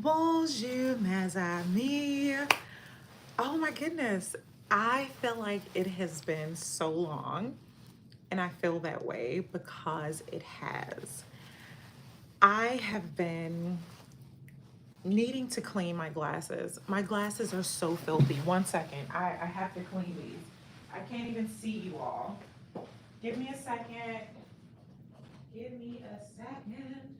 Bonjour, mes amis. Oh my goodness. I feel like it has been so long, and I feel that way because it has. I have been needing to clean my glasses. My glasses are so filthy. One second. I have to clean these. I can't even see you all. Give me a second. Give me a second.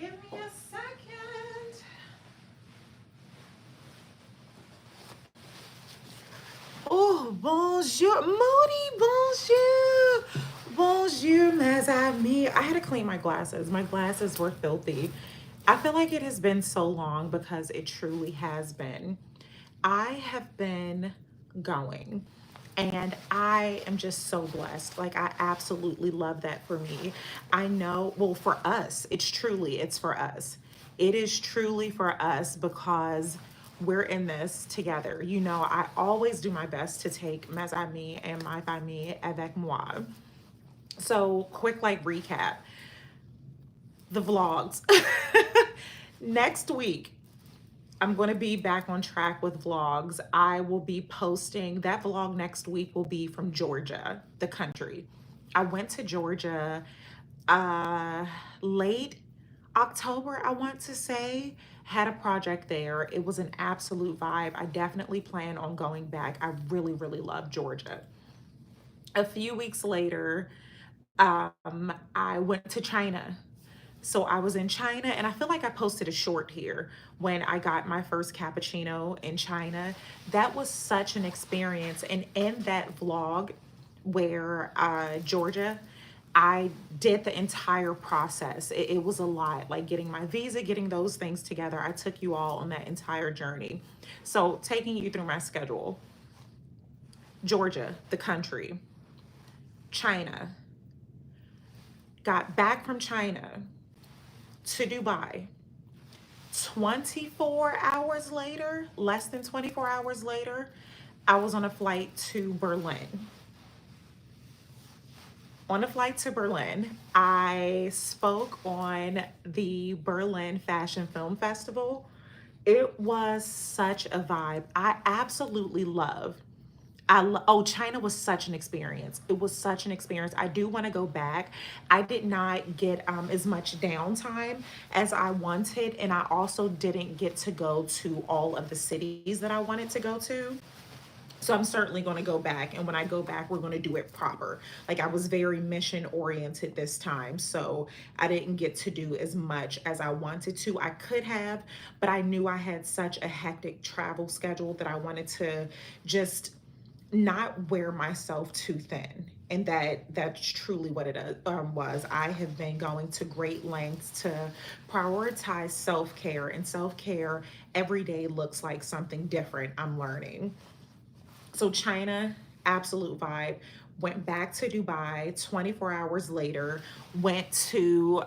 Give me a second. Oh, bonjour, Moody, bonjour. Bonjour, mes amis. I had to clean my glasses. My glasses were filthy. I feel like it has been so long because it truly has been. I have been going and I am just so blessed. Like I absolutely love that for me. I know, well, for us, it's for us. It is truly for us because we're in this together. You know, I always do my best to take mes amis and my famille avec moi. So, quick like recap the vlogs. Next week, I'm going to be back on track with vlogs. I will be posting that vlog next week will be from Georgia, the country. I went to Georgia uh late October, I want to say, had a project there. It was an absolute vibe. I definitely plan on going back. I really, really love Georgia. A few weeks later, I went to China. So I was in China, and I feel like I posted a short here when I got my first cappuccino in China. That was such an experience. And in that vlog where Georgia, I did the entire process. It was a lot, like getting my visa, getting those things together. I took you all on that entire journey. So taking you through my schedule: Georgia, the country; China, got back from China to Dubai. 24 hours later, less than 24 hours later, I was on a flight to Berlin. On a flight to Berlin, I spoke on the Berlin Fashion Film Festival. It was such a vibe. I absolutely love oh, China was such an experience. It was such an experience. I do want to go back. I did not get as much downtime as I wanted, and I also didn't get to go to all of the cities that I wanted to go to. So I'm certainly going to go back, and when I go back, we're going to do it proper. Like I was very mission oriented this time, so I didn't get to do as much as I wanted to. I could have, but I knew I had such a hectic travel schedule that I wanted to just not wear myself too thin. And that's truly what it was. I have been going to great lengths to prioritize self-care, and self-care every day looks like something different. I'm learning. So China, absolute vibe. Went back to Dubai 24 hours later, went to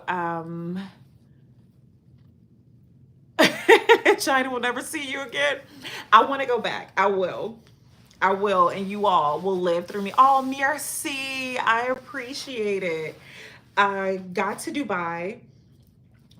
China will never see you again. I want to go back. I will. I will, and you all will live through me. Oh, merci. I appreciate it. I got to Dubai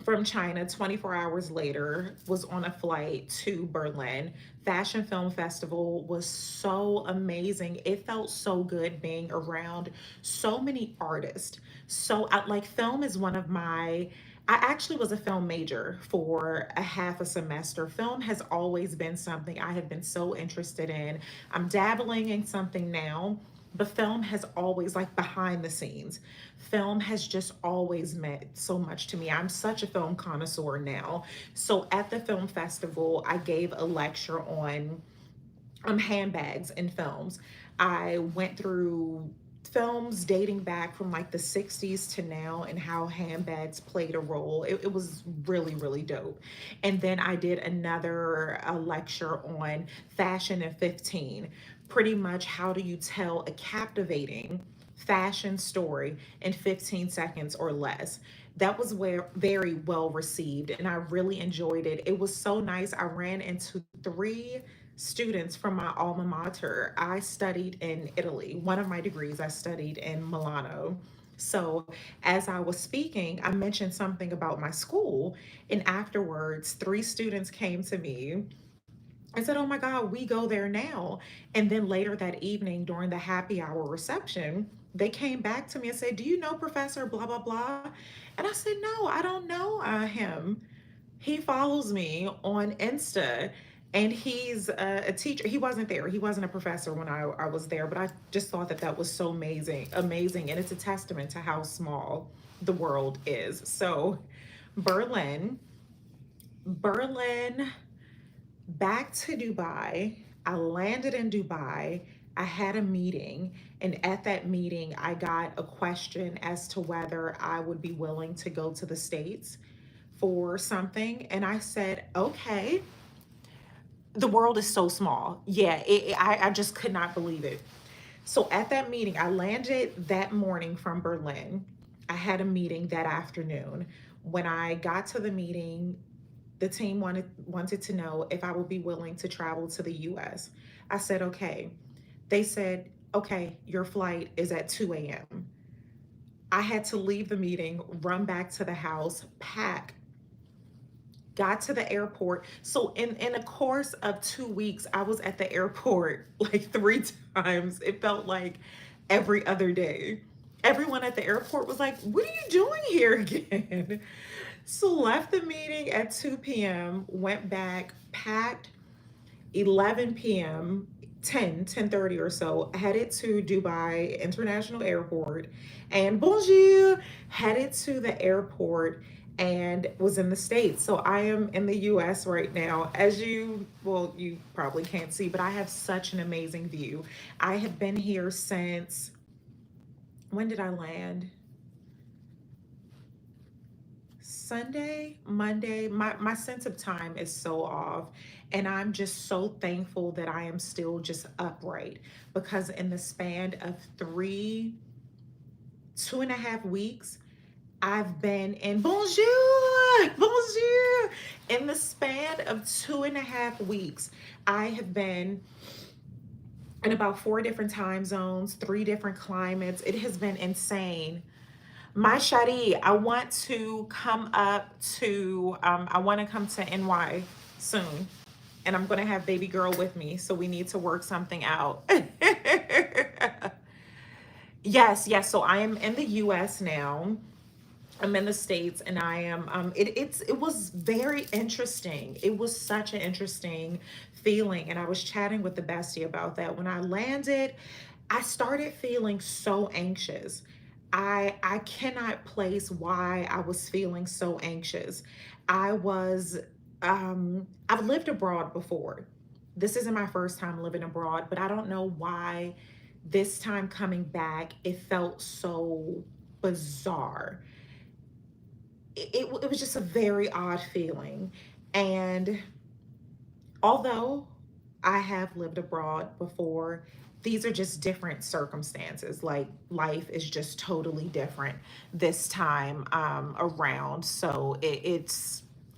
from China 24 hours later, was on a flight to Berlin. Fashion Film Festival was so amazing. It felt so good being around so many artists. So, like, film is one of my I actually was a film major for a half a semester. Film has always been something I have been so interested in. I'm dabbling in something now, but film has always, like behind the scenes, film has just always meant so much to me. I'm such a film connoisseur now. So at the film festival, I gave a lecture on handbags and films. I went through films dating back from like the 60s to now and how handbags played a role. It was really, really dope. And then I did another lecture on fashion in 15. Pretty much how do you tell a captivating fashion story in 15 seconds or less? That was where very well received, and I really enjoyed it. It was so nice. I ran into three students from my alma mater. I studied in Italy. One of my degrees I studied in Milano. So, as I was speaking, I mentioned something about my school, and afterwards, three students came to me and said, "Oh my God, we go there now." And then later that evening during the happy hour reception, they came back to me and said, "Do you know Professor blah, blah, blah?" And I said, "No, I don't know him. He follows me on Insta." And he's a teacher. He wasn't there. He wasn't a professor when I was there, but I just thought that that was so amazing, amazing. And it's a testament to how small the world is. So, Berlin, Berlin, back to Dubai. I landed in Dubai. I had a meeting, and at that meeting, I got a question as to whether I would be willing to go to the States for something. And I said, okay. The world is so small. Yeah, I just could not believe it. So at that meeting, I landed that morning from Berlin. I had a meeting that afternoon. When I got to the meeting, the team wanted to know if I would be willing to travel to the US. I said, okay. They said, okay, your flight is at 2 a.m. I had to leave the meeting, run back to the house, pack, got to the airport. So in a course of 2 weeks, I was at the airport like three times. It felt like every other day. Everyone at the airport was like, "What are you doing here again?" So left the meeting at 2 p.m., went back, packed 11 p.m., 10:30 or so, headed to Dubai International Airport, and bonjour, headed to the airport and was in the States. So I am in the US right now. As you, well, you probably can't see, but I have such an amazing view. I have been here since, when did I land? Sunday, Monday. My sense of time is so off. And I'm just so thankful that I am still just upright, because in the span of 2.5 weeks, I've been in bonjour, bonjour. In the span of 2.5 weeks, I have been in about four different time zones, three different climates. It has been insane. My Shadi, I want to come to NY soon. And I'm going to have baby girl with me. So we need to work something out. Yes, yes. So I am in the US now. I'm in the States, and I am it was very interesting. It was such an interesting feeling. And I was chatting with the bestie about that. When I landed, I started feeling so anxious. I cannot place why I was feeling so anxious. I was I've lived abroad before. This isn't my first time living abroad, but I don't know why this time coming back it felt so bizarre. It was just a very odd feeling. And although I have lived abroad before, these are just different circumstances. Like life is just totally different this time around. So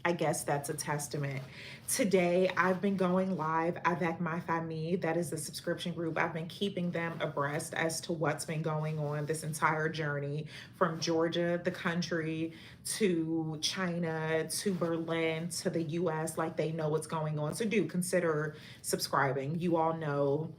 I guess that's a testament. Today, I've been going live avec my famille. That is the subscription group. I've been keeping them abreast as to what's been going on this entire journey from Georgia, the country, to China, to Berlin, to the US. Like they know what's going on. So do consider subscribing. You all know,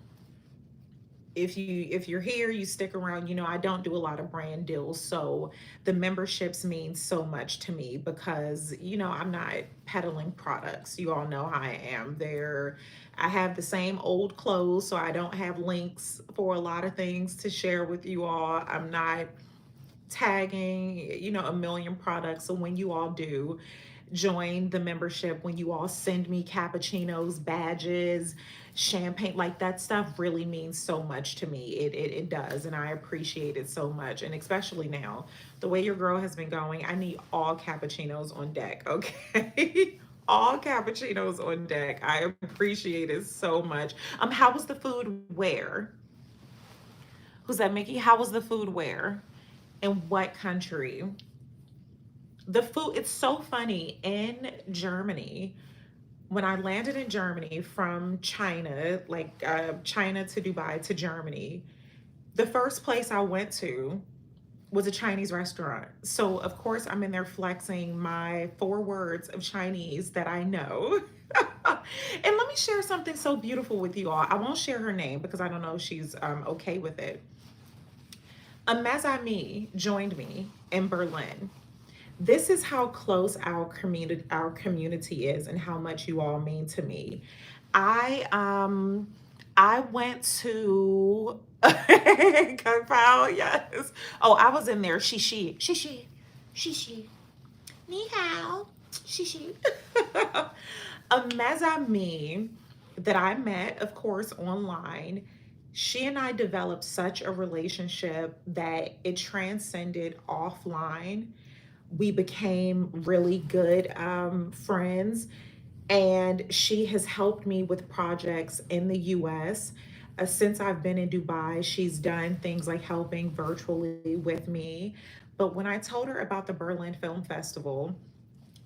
if you're here, you stick around. You know, I don't do a lot of brand deals, so the memberships mean so much to me, because I'm not peddling products. You all know how I am there. I have the same old clothes, so I don't have links for a lot of things to share with you all. I'm not tagging a million products. So when you all do join the membership, when you all send me cappuccinos, badges, champagne, like that stuff really means so much to me. It does, and I appreciate it so much. And especially now, the way your girl has been going, I need all cappuccinos on deck, okay? All cappuccinos on deck. I appreciate it so much. How was the food where? Who's that, Mickey? How was the food where? In what country? The food, it's so funny. In Germany, when I landed in Germany from China, like China to Dubai to Germany, the first place I went to was a Chinese restaurant. So, of course, I'm in there flexing my 4 words of Chinese that I know. And let me share something so beautiful with you all. I won't share her name because I don't know if she's okay with it. A Mazami joined me in Berlin. This is how close our community is and how much you all mean to me. I went to Kung yes. Oh, I was in there. Shishi, ni hao, shishi. A mezzanine that I met, of course, online. She and I developed such a relationship that it transcended offline. We became really good friends, and she has helped me with projects in the US. Since I've been in Dubai, she's done things like helping virtually with me. But when I told her about the Berlin Film Festival,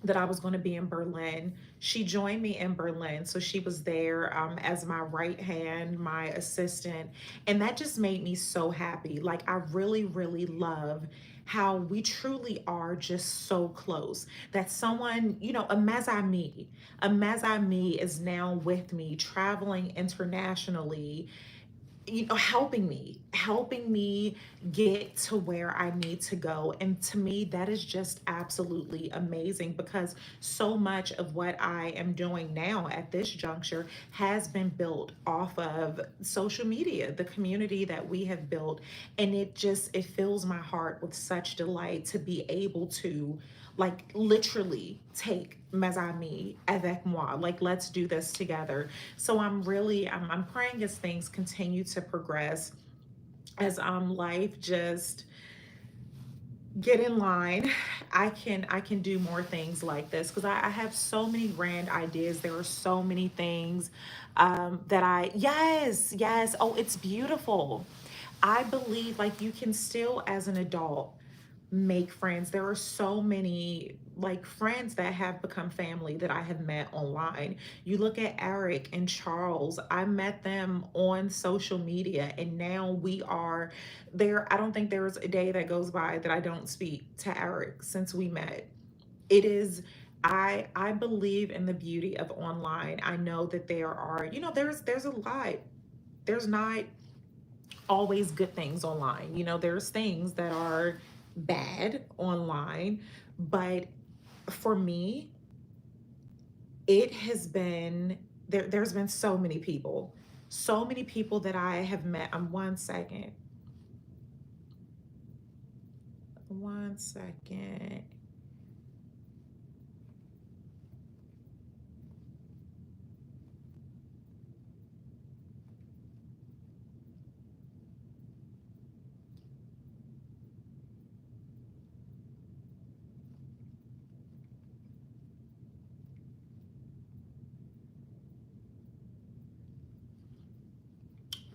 that I was going to be in Berlin, she joined me in Berlin. So she was there as my right hand, my assistant. And that just made me so happy. Like, I really, really love how we truly are just so close that someone, a Mazami is now with me traveling internationally, helping me get to where I need to go. And to me, that is just absolutely amazing because so much of what I am doing now at this juncture has been built off of social media, the community that we have built. And it fills my heart with such delight to be able to, like, literally take mes amis avec moi, like, let's do this together. So I'm praying as things continue to progress, as life just get in line. I can do more things like this because I have so many grand ideas. There are so many things that I yes, oh, it's beautiful. I believe, like, you can still, as an adult, make friends. There are so many, like, friends that have become family that I have met online. You look at Eric and Charles, I met them on social media, and now we are there. I don't think there's a day that goes by that I don't speak to Eric since we met. It is, I believe in the beauty of online. I know that there are, there's a lot. There's not always good things online. There's things that are bad online, but for me, it has been there's been so many people that I have met. One second. One second.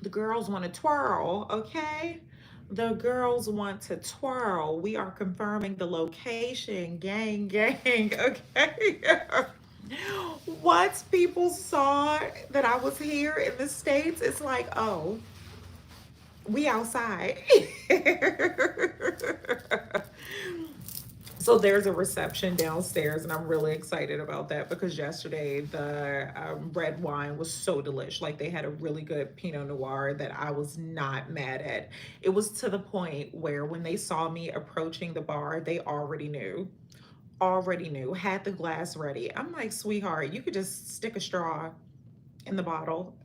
The girls want to twirl, okay? The girls want to twirl. We are confirming the location. Gang, gang, okay? Once people saw that I was here in the States, it's like, oh, we outside. So there's a reception downstairs, and I'm really excited about that because yesterday the red wine was so delish. Like, they had a really good Pinot Noir that I was not mad at. It was to the point where when they saw me approaching the bar, they already knew, had the glass ready. I'm like, sweetheart, you could just stick a straw in the bottle.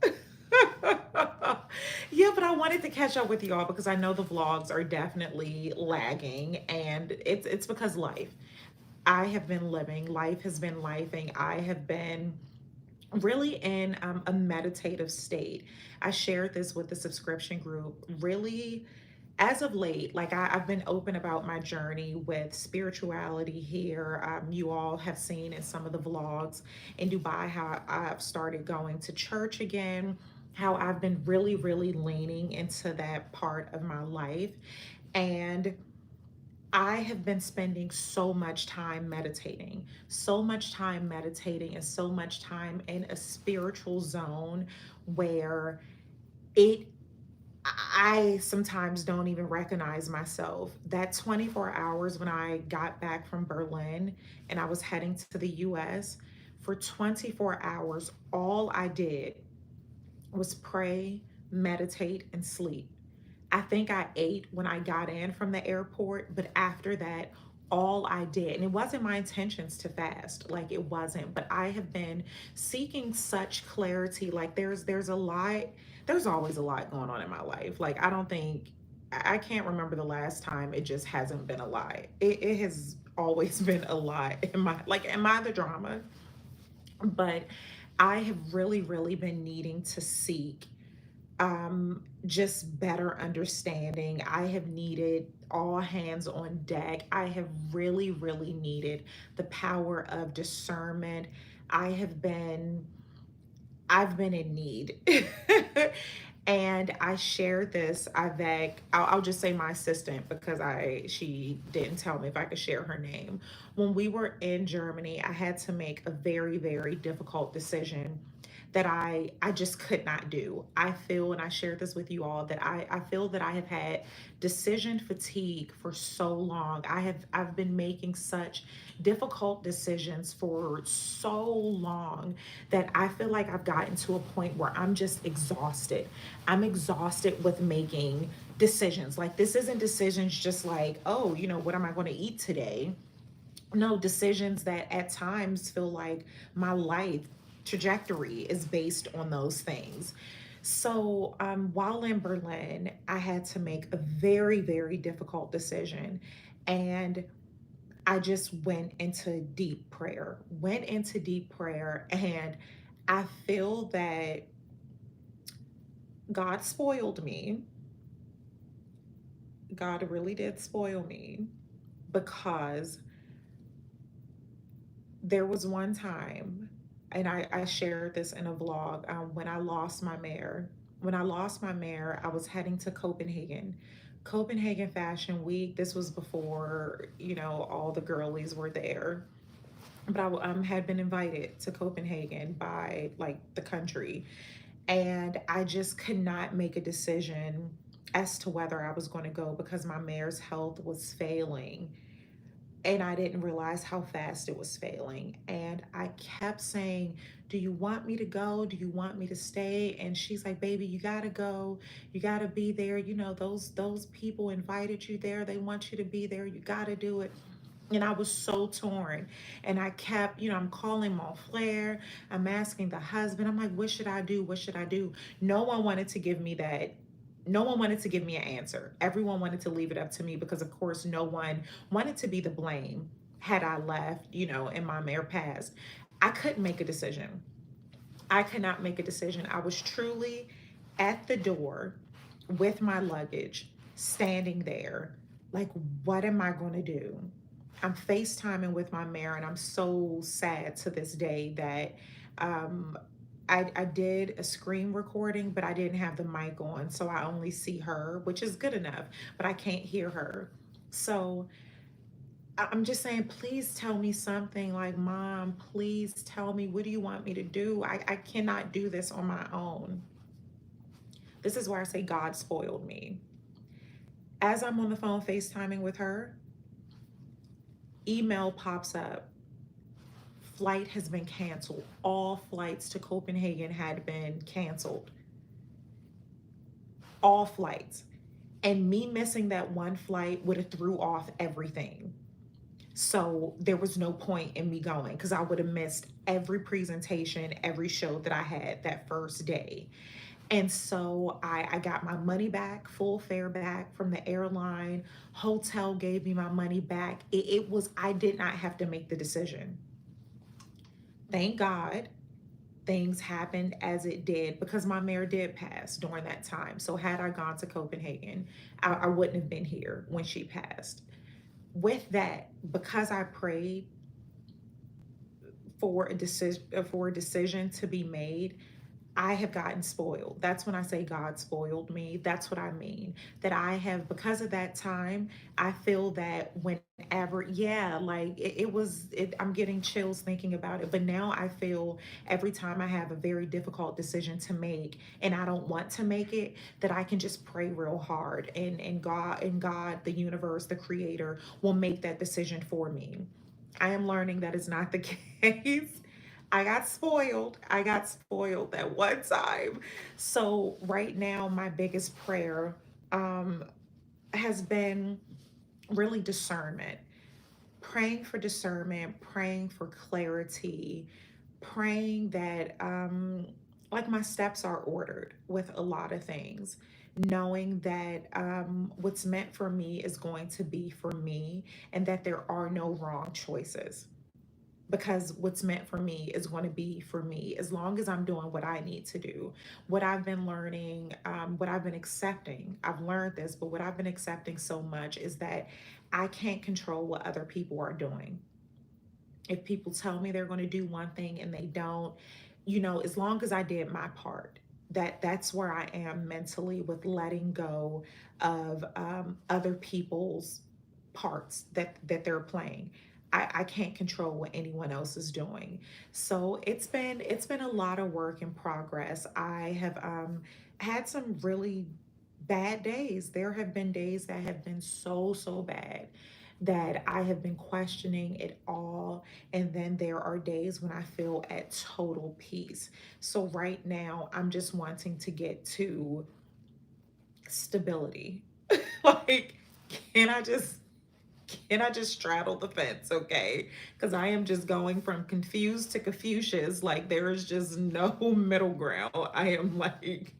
Yeah, but I wanted to catch up with y'all because I know the vlogs are definitely lagging, and it's because life. I have been living, life has been lifing. I have been really in a meditative state. I shared this with the subscription group. Really, as of late, like, I've been open about my journey with spirituality here. You all have seen in some of the vlogs in Dubai how I've started going to church again, how I've been really, really leaning into that part of my life. And I have been spending so much time meditating, so much time meditating, and so much time in a spiritual zone where it I sometimes don't even recognize myself. That 24 hours when I got back from Berlin and I was heading to the US, for 24 hours, all I did was pray, meditate, and sleep. I think I ate when I got in from the airport, but after that, all I did, and it wasn't my intentions to fast, like it wasn't, but I have been seeking such clarity. Like there's a lot, there's always a lot going on in my life. Like I don't think I can't remember the last time it just hasn't been a lot. It has always been a lot in my like am I the drama? But I have really been needing to seek just better understanding. I have needed all hands on deck. I have really needed the power of discernment. I have been I've been in need. And I shared this, I'll just say my assistant because she didn't tell me if I could share her name. When we were in Germany, I had to make a very difficult decision that I just could not do. I feel, and I shared this with you all, that I feel that I have had decision fatigue for so long. I've been making such difficult decisions for so long that I feel like I've gotten to a point where I'm just exhausted. I'm exhausted with making decisions. Like this isn't decisions just like, oh, what am I going to eat today? No, decisions that at times feel like my life trajectory is based on those things. So while in Berlin, I had to make a very difficult decision. And I just went into deep prayer, and I feel that God spoiled me. God really did spoil me because there was one time, and I shared this in a vlog, when I lost my mare. When I lost my mare, I was heading to Copenhagen Fashion Week. This was before, all the girlies were there. But I had been invited to Copenhagen by like the country. And I just could not make a decision as to whether I was going to go because my mare's health was failing, and I didn't realize how fast it was failing. And I kept saying, do you want me to go? Do you want me to stay? And she's like, baby, you gotta go. You gotta be there. Those people invited you there. They want you to be there. You gotta do it. And I was so torn. And I kept, I'm calling Montflair. I'm asking the husband. I'm like, what should I do? What should I do? No one wanted to give me that. No one wanted to give me an answer. Everyone wanted to leave it up to me because, of course, no one wanted to be the blame had I left, and my mare passed. I couldn't make a decision. I could not make a decision. I was truly at the door with my luggage, standing there, like, what am I going to do? I'm FaceTiming with my mare, and I'm so sad to this day that um, I did a screen recording, but I didn't have the mic on, so I only see her, which is good enough, but I can't hear her. So I'm just saying, please tell me something. Like, Mom, please tell me, what do you want me to do? I cannot do this on my own. This is where I say God spoiled me. As I'm on the phone FaceTiming with her, email pops up. Flight has been canceled. All flights to Copenhagen had been canceled. All flights. And me missing that one flight would have threw off everything. So there was no point in me going because I would have missed every presentation, every show that I had that first day. And so I got my money back, full fare back from the airline. Hotel gave me my money back. I did not have to make the decision. Thank God things happened as it did because my mare did pass during that time. So had I gone to Copenhagen, I wouldn't have been here when she passed. With that, because I prayed for a decision to be made, I have gotten spoiled. That's when I say God spoiled me. That's what I mean. That I have, because of that time, I feel that whenever, yeah, like I'm getting chills thinking about it. But now I feel every time I have a very difficult decision to make and I don't want to make it, that I can just pray real hard and God, the universe, the creator will make that decision for me. I am learning that is not the case. I got spoiled. I got spoiled that one time. So right now, my biggest prayer um, has been really discernment. Praying for discernment, praying for clarity, praying that like my steps are ordered with a lot of things, knowing that what's meant for me is going to be for me, and that there are no wrong choices, because what's meant for me is going to be for me as long as I'm doing what I need to do. What I've been learning, what I've been accepting, I've learned this, but what I've been accepting so much is that I can't control what other people are doing. If people tell me they're going to do one thing and they don't, as long as I did my part, that's where I am mentally with letting go of other people's parts that they're playing. I can't control what anyone else is doing. So it's been a lot of work in progress. I have had some really bad days. There have been days that have been so bad that I have been questioning it all. And then there are days when I feel at total peace. So right now, I'm just wanting to get to stability. Like, can I just can I just straddle the fence, okay? Because I am just going from confused to Confucius. Like, there is just no middle ground. I am like,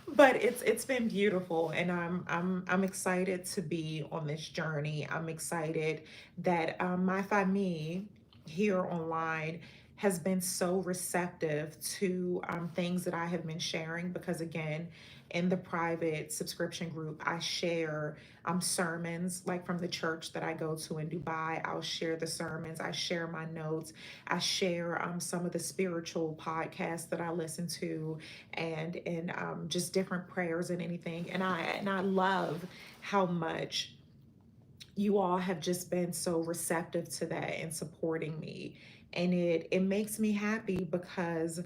but it's been beautiful, and I'm excited to be on this journey. I'm excited that my family here online has been so receptive to things that I have been sharing, because again, in the private subscription group, I share sermons like from the church that I go to in Dubai. I'll share the sermons, I share my notes, I share some of the spiritual podcasts that I listen to, and just different prayers and anything. And I love how much you all have just been so receptive to that and supporting me. And it makes me happy because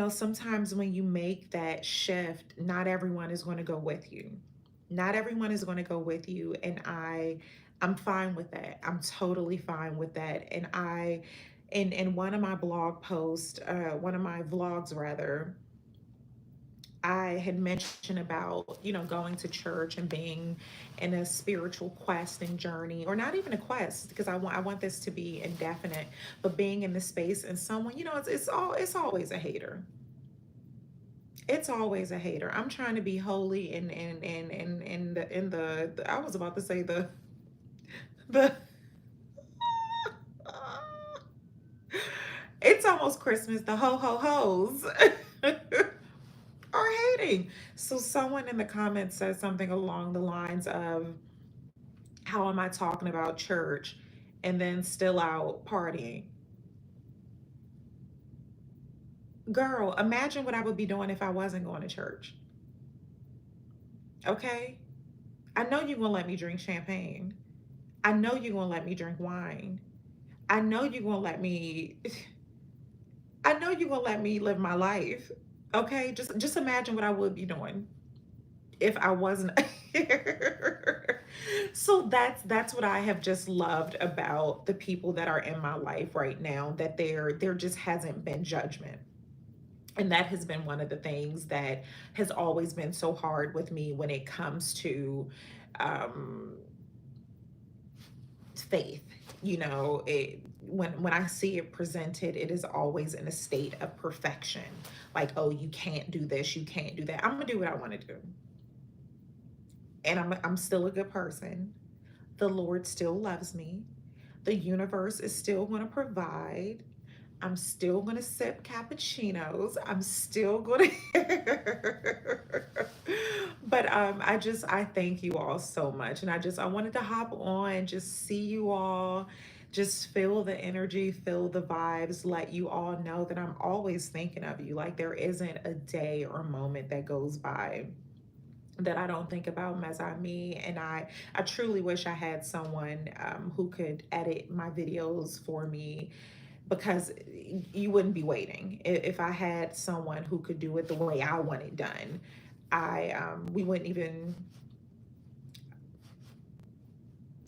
sometimes when you make that shift, not everyone is going to go with you. Not everyone is going to go with you, and I'm fine with that. I'm totally fine with that. And in one of my blog posts, one of my vlogs rather, I had mentioned about, going to church and being in a spiritual quest and journey, or not even a quest, because I want this to be indefinite, but being in the space and someone, it's always a hater. It's always a hater. I'm trying to be holy in the I was about to say the it's almost Christmas. The ho hos are hating. So someone in the comments said something along the lines of, how am I talking about church and then still out partying? Girl, imagine what I would be doing if I wasn't going to church. Okay? I know you're going to let me drink champagne. I know you're going to let me drink wine. I know you're going to let me I know you're going to let me live my life. Okay? Just imagine what I would be doing if I wasn't here. So that's what I have just loved about the people that are in my life right now, that there just hasn't been judgment. And that has been one of the things that has always been so hard with me when it comes to um, faith. When I see it presented, it is always in a state of perfection. Like, oh, you can't do this, you can't do that. I'm gonna do what I want to do, and I'm still a good person. The Lord still loves me. The universe is still going to provide. I'm still going to sip cappuccinos. I'm still going to. But I thank you all so much. And I wanted to hop on, just see you all, just feel the energy, feel the vibes, let you all know that I'm always thinking of you. Like there isn't a day or moment that goes by that I don't think about Mezami. And I truly wish I had someone who could edit my videos for me, because you wouldn't be waiting. If I had someone who could do it the way I want it done, we wouldn't even,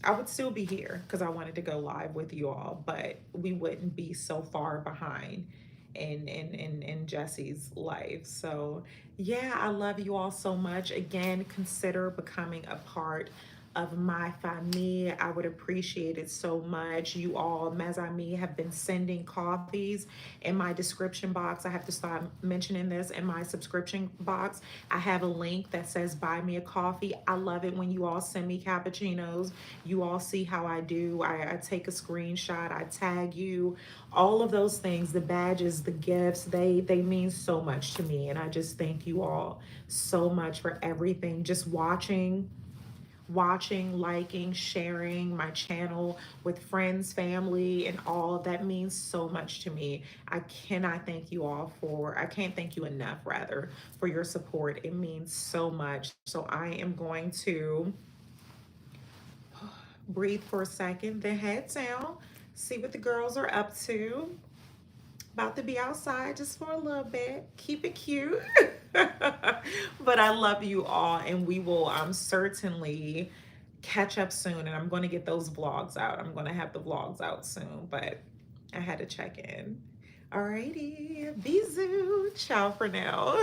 I would still be here because I wanted to go live with you all, but we wouldn't be so far behind in Jesse's life. So yeah, I love you all so much. Again, consider becoming a part of my family. I would appreciate it so much. You all, Mezami, have been sending coffees in my description box. I have to start mentioning this in my subscription box. I have a link that says buy me a coffee. I love it when you all send me cappuccinos. You all see how I do. I take a screenshot, I tag you, all of those things, the badges, the gifts, they mean so much to me. And I just thank you all so much for everything. Just watching, liking, sharing my channel with friends, family, and all. That means so much to me. I cannot thank you all for, I can't thank you enough, rather, for your support. It means so much. So I am going to breathe for a second, then head down, see what the girls are up to. About to be outside just for a little bit. Keep it cute. But I love you all, and we will certainly catch up soon. And I'm going to get those vlogs out. I'm going to have the vlogs out soon, but I had to check in. Alrighty, bisous. Ciao for now.